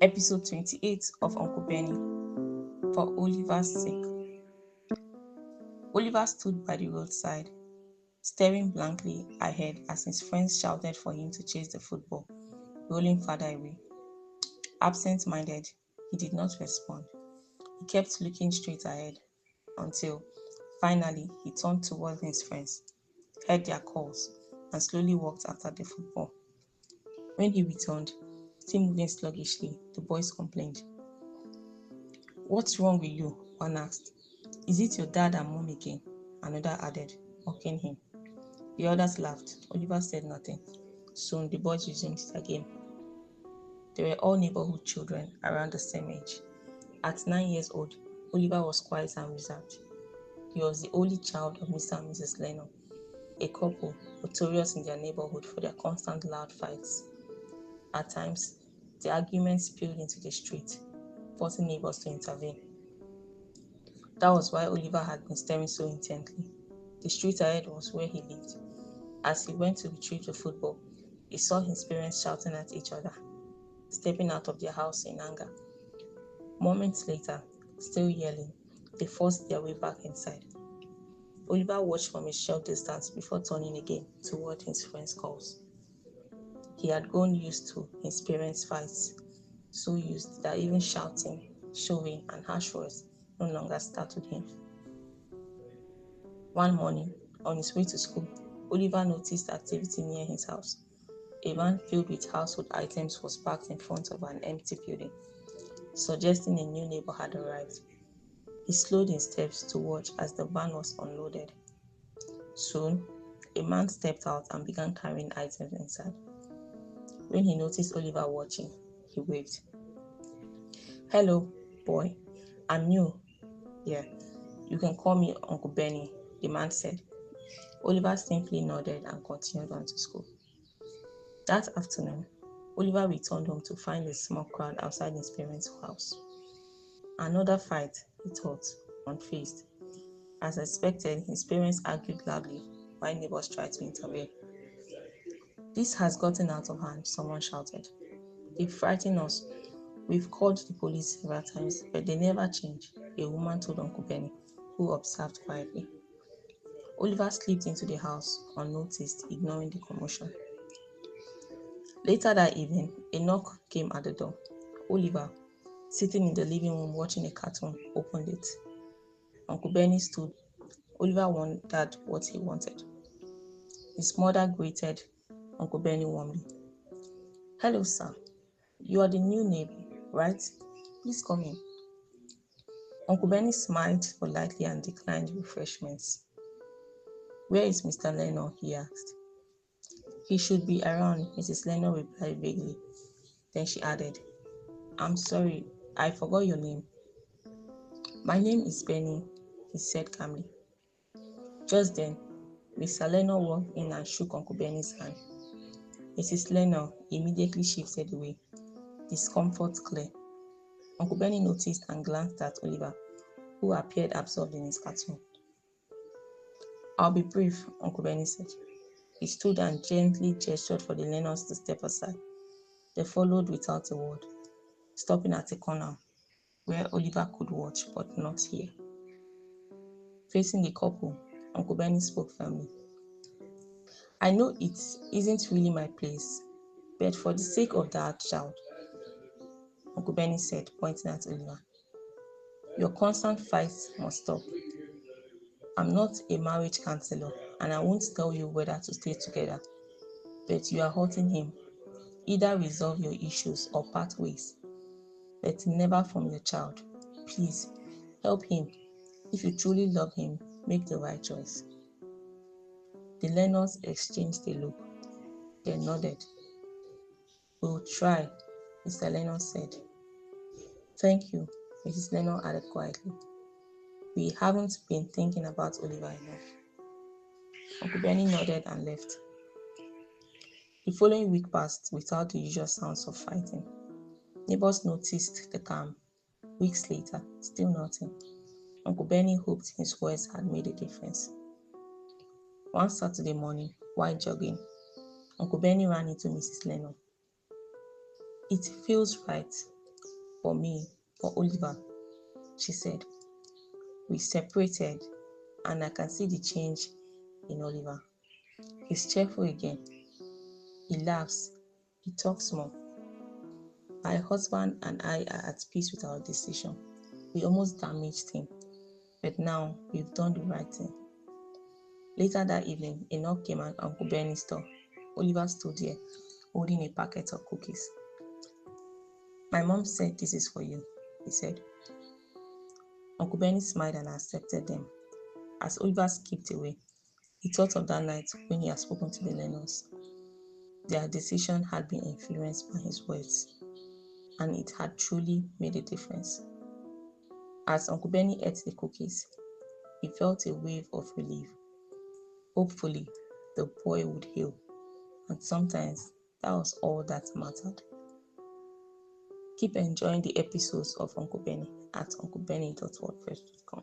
Episode 28 of Uncle Benny. For Oliver's sake. Oliver stood by the roadside, staring blankly ahead as his friends shouted for him to chase the football, rolling farther away. Absent-minded, he did not respond. He kept looking straight ahead until, finally, he turned toward his friends, heard their calls, and slowly walked after the football. When he returned, still moving sluggishly, the boys complained. "What's wrong with you?" one asked. "Is it your dad and mom again?" another added, mocking him. The others laughed. Oliver said nothing. Soon the boys resumed their game. They were all neighborhood children around the same age. At 9 years old, Oliver was quiet and reserved. He was the only child of Mr. and Mrs. Leno, a couple notorious in their neighborhood for their constant loud fights. At times, the arguments spilled into the street, forcing neighbors to intervene. That was why Oliver had been staring so intently. The street ahead was where he lived. As he went to retrieve the football, he saw his parents shouting at each other, stepping out of their house in anger. Moments later, still yelling, they forced their way back inside. Oliver watched from a short distance before turning again toward his friend's calls. He had grown used to his parents' fights, so used that even shouting, shoving, and harsh words no longer startled him. One morning, on his way to school, Oliver noticed activity near his house. A van filled with household items was parked in front of an empty building, suggesting a new neighbor had arrived. He slowed his steps to watch as the van was unloaded. Soon, a man stepped out and began carrying items inside. When he noticed Oliver watching, he waved. "Hello, boy. I'm new here. You can call me Uncle Benny," the man said. Oliver simply nodded and continued on to school. That afternoon, Oliver returned home to find a small crowd outside his parents' house. Another fight, he thought, unfazed. As expected, his parents argued loudly while neighbors tried to intervene. "This has gotten out of hand," someone shouted. "They frighten us. We've called the police several times, but they never change," a woman told Uncle Benny, who observed quietly. Oliver slipped into the house unnoticed, ignoring the commotion. Later that evening, a knock came at the door. Oliver, sitting in the living room watching a cartoon, opened it. Uncle Benny stood. Oliver wondered what he wanted. His mother greeted Uncle Benny warmly. "Hello, sir. You are the new neighbor, right? Please come in." Uncle Benny smiled politely and declined refreshments. "Where is Mr. Leno?" he asked. "He should be around," Mrs. Leno replied vaguely. Then she added, "I'm sorry, I forgot your name." "My name is Beni," he said calmly. Just then, Mr. Leno walked in and shook Uncle Benny's hand. Mrs. Leno immediately shifted away, discomfort clear. Uncle Benny noticed and glanced at Oliver, who appeared absorbed in his cartoon. "I'll be brief," Uncle Benny said. He stood and gently gestured for the Lenos to step aside. They followed without a word, stopping at a corner where Oliver could watch but not hear. Facing the couple, Uncle Benny spoke firmly. "I know it isn't really my place, but for the sake of that child," Uncle Benny said, pointing at Oliver, "your constant fights must stop. I'm not a marriage counselor, and I won't tell you whether to stay together, but you are hurting him. Either resolve your issues or part ways, but never from your child. Please, help him. If you truly love him, make the right choice." The Lennons exchanged a look, then nodded. "We'll try," Mr. Leno said. "Thank you," Mrs. Leno added quietly. "We haven't been thinking about Oliver enough." Uncle Benny nodded and left. The following week passed without the usual sounds of fighting. Neighbors noticed the calm. Weeks later, still nothing. Uncle Benny hoped his words had made a difference. One Saturday morning, while jogging, Uncle Benny ran into Mrs. Leno. "It feels right," for me, for Oliver, she said. We separated, and I can see the change in Oliver. He's cheerful again. He laughs. He talks more. My husband and I are at peace with our decision. We almost damaged him, but now we've done the right thing. Later that evening, a knock came at Uncle Benny's door. Oliver stood there, holding a packet of cookies. My mom said, "This is for you," he said. Uncle Benny smiled and accepted them. As Oliver skipped away, he thought of that night when he had spoken to the Lenos. Their decision had been influenced by his words, and it had truly made a difference. As Uncle Benny ate the cookies, he felt a wave of relief. Hopefully, the boy would heal, and sometimes that was all that mattered. Keep enjoying the episodes of Uncle Benny at unclebenny.wordpress.com.